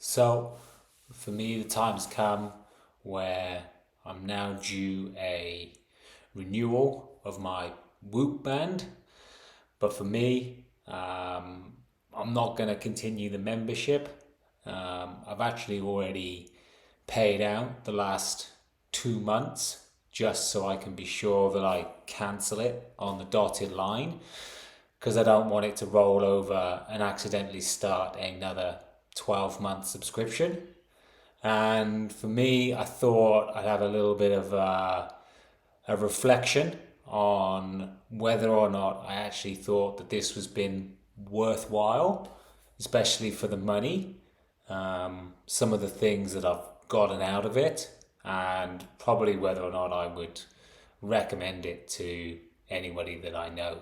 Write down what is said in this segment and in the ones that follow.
So, for me, the time's come where I'm now due a renewal of my Whoop band. But for me, I'm not going to continue the membership. I've actually already paid out the last 2 months just so I can be sure that I cancel it on the dotted line because I don't want it to roll over and accidentally start another 12-month subscription. And for me, I thought I'd have a little bit of a reflection on whether or not I actually thought that this was been worthwhile, especially for the money, some of the things that I've gotten out of it, and probably whether or not I would recommend it to anybody that I know.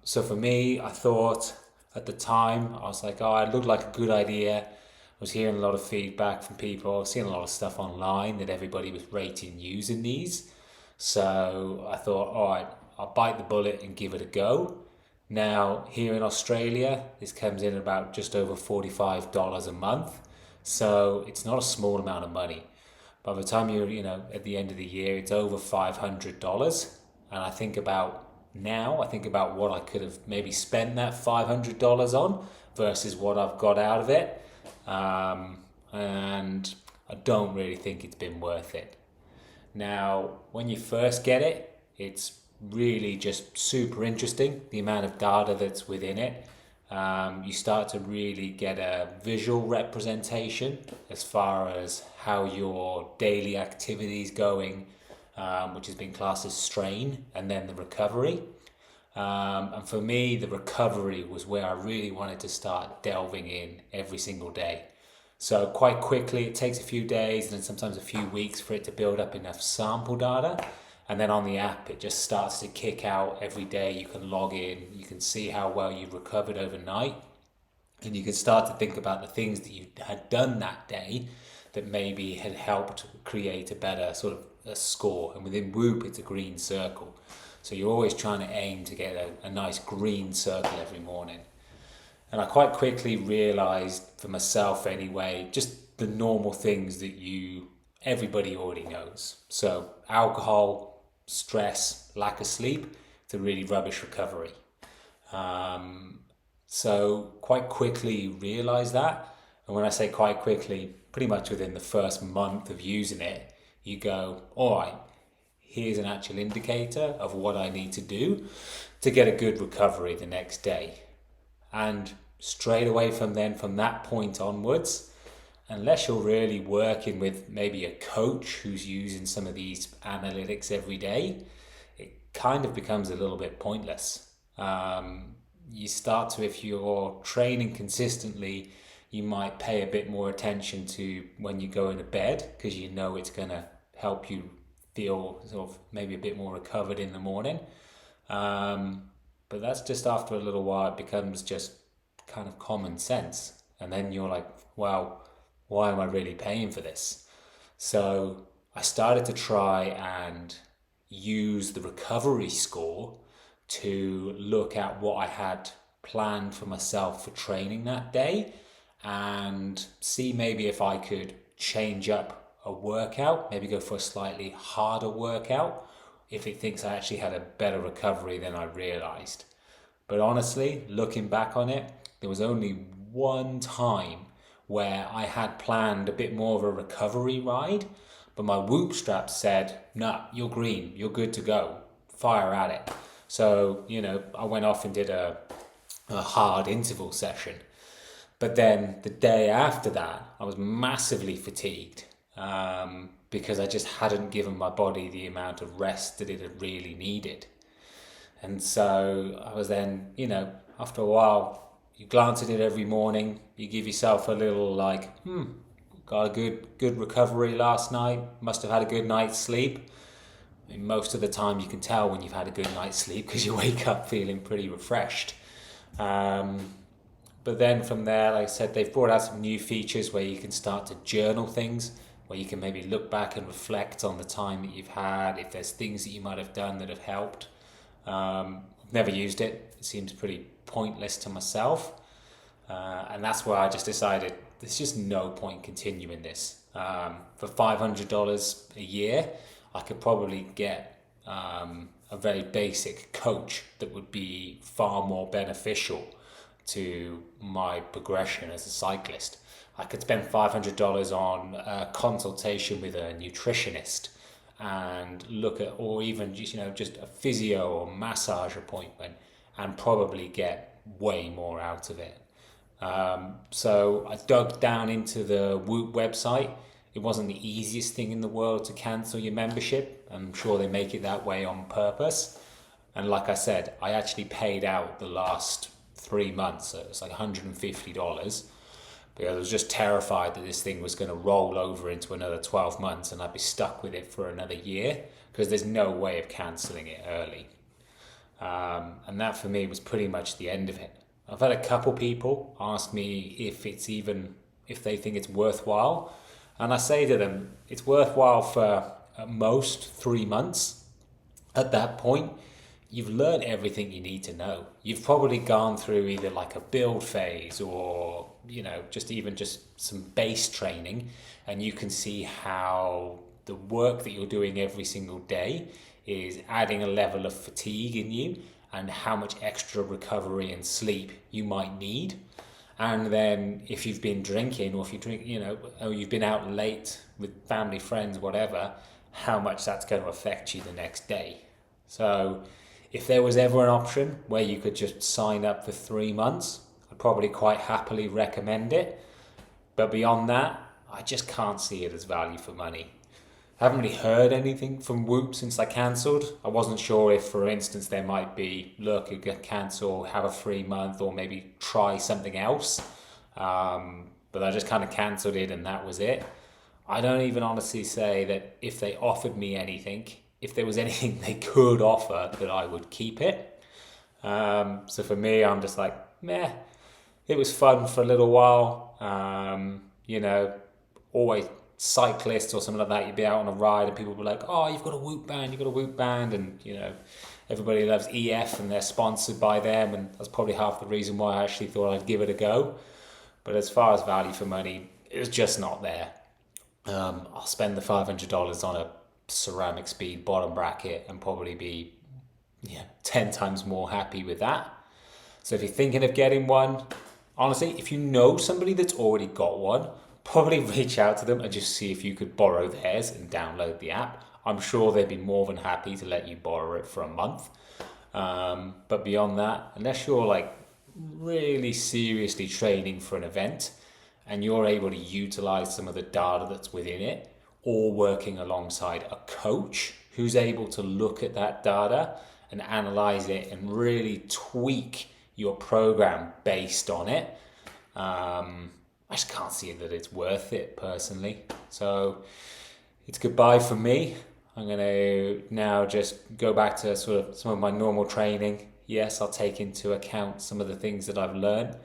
So for me, I thought at the time, I was like, oh, it looked like a good idea. I was hearing a lot of feedback from people. I was seeing a lot of stuff online that everybody was rating using these. So I thought, all right, I'll bite the bullet and give it a go. Now, here in Australia, this comes in at about just over $45 a month. So it's not a small amount of money. By the time you're, at the end of the year, it's over $500. And I think about what I could have maybe spent that $500 on versus what I've got out of it. And I don't really think it's been worth it. Now, when you first get it, it's really just super interesting, the amount of data that's within it. You start to really get a visual representation as far as how your daily activity is going, which has been classed as strain, and then the recovery. And for me, the recovery was where I really wanted to start delving in every single day. So quite quickly, it takes a few days and then sometimes a few weeks for it to build up enough sample data. And then on the app, it just starts to kick out every day. You can log in, you can see how well you've recovered overnight, and you can start to think about the things that you had done that day that maybe had helped create a better sort of a score. And within Whoop, it's a green circle. So you're always trying to aim to get a nice green circle every morning. And I quite quickly realized for myself anyway, just the normal things that everybody already knows. So alcohol, stress, lack of sleep, it's a really rubbish recovery. So quite quickly realize that. And when I say quite quickly, pretty much within the first month of using it, you go, all right, here's an actual indicator of what I need to do to get a good recovery the next day. And straight away from that point onwards, unless you're really working with maybe a coach who's using some of these analytics every day, it kind of becomes a little bit pointless. You start to, if you're training consistently, you might pay a bit more attention to when you go into bed because you know it's going to help you feel sort of maybe a bit more recovered in the morning. But that's just after a little while, it becomes just kind of common sense. And then you're like, wow, why am I really paying for this? So I started to try and use the recovery score to look at what I had planned for myself for training that day and see maybe if I could change up a workout, maybe go for a slightly harder workout if it thinks I actually had a better recovery than I realized. But honestly, looking back on it, there was only one time where I had planned a bit more of a recovery ride, but my Whoop strap said, nah, you're green, you're good to go, fire at it. So, I went off and did a hard interval session. But then the day after that, I was massively fatigued because I just hadn't given my body the amount of rest that it had really needed. And so I was then, after a while, you glance at it every morning, you give yourself a little like, got a good recovery last night, must have had a good night's sleep. I mean, most of the time you can tell when you've had a good night's sleep because you wake up feeling pretty refreshed. But then from there, like I said, they've brought out some new features where you can start to journal things, where you can maybe look back and reflect on the time that you've had, if there's things that you might have done that have helped. I've never used it. It seems pretty pointless to myself. And that's where I just decided there's just no point continuing this. For $500 a year, I could probably get a very basic coach that would be far more beneficial to my progression as a cyclist. I could spend $500 on a consultation with a nutritionist and look at, or even just a physio or massage appointment, and probably get way more out of it. So I dug down into the Whoop website. It wasn't the easiest thing in the world to cancel your membership. I'm sure they make it that way on purpose. And like I said, I actually paid out the last 3 months, so it's like $150, because I was just terrified that this thing was going to roll over into another 12 months and I'd be stuck with it for another year, because there's no way of cancelling it early. And that for me was pretty much the end of it. I've had a couple people ask me if they think it's worthwhile. And I say to them, it's worthwhile for at most 3 months. At that point, you've learned everything you need to know. You've probably gone through either like a build phase or, just some base training, and you can see how the work that you're doing every single day is adding a level of fatigue in you, and how much extra recovery and sleep you might need. And then if you've been drinking, or if you drink, or you've been out late with family, friends, whatever, how much that's going to affect you the next day. So if there was ever an option where you could just sign up for 3 months, I'd probably quite happily recommend it. But beyond that, I just can't see it as value for money. I haven't really heard anything from Whoop since I cancelled. I wasn't sure if, for instance, there might be, look, you can cancel, have a free month, or maybe try something else. But I just kind of cancelled it and that was it. I don't even honestly say that if they offered me anything, if there was anything they could offer, that I would keep it. So for me, I'm just like, meh. It was fun for a little while. Always cyclists or something like that, you'd be out on a ride and people would be like, oh, you've got a Whoop band, and everybody loves EF and they're sponsored by them, and that's probably half the reason why I actually thought I'd give it a go. But as far as value for money, it was just not there. I'll spend the $500 on a ceramic speed bottom bracket and probably be 10 times more happy with that. So if you're thinking of getting one, honestly, if you know somebody that's already got one, probably reach out to them and just see if you could borrow theirs and download the app. I'm sure they'd be more than happy to let you borrow it for a month. But beyond that, unless you're like really seriously training for an event and you're able to utilize some of the data that's within it, or working alongside a coach who's able to look at that data and analyze it and really tweak your program based on it, I just can't see that it's worth it personally. So it's goodbye for me. I'm going to now just go back to sort of some of my normal training. Yes, I'll take into account some of the things that I've learned,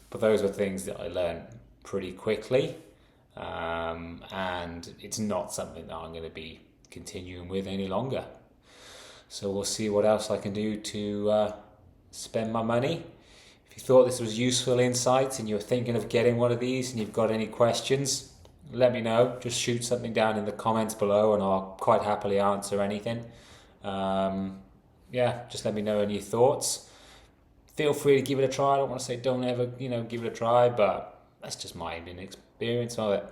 but those were things that I learned pretty quickly. And it's not something that I'm going to be continuing with any longer. So we'll see what else I can do to spend my money. If you thought this was useful insights and you're thinking of getting one of these and you've got any questions, let me know. Just shoot something down in the comments below and I'll quite happily answer anything. Just let me know any thoughts. Feel free to give it a try. I don't want to say don't ever, give it a try, but that's just my experience of it.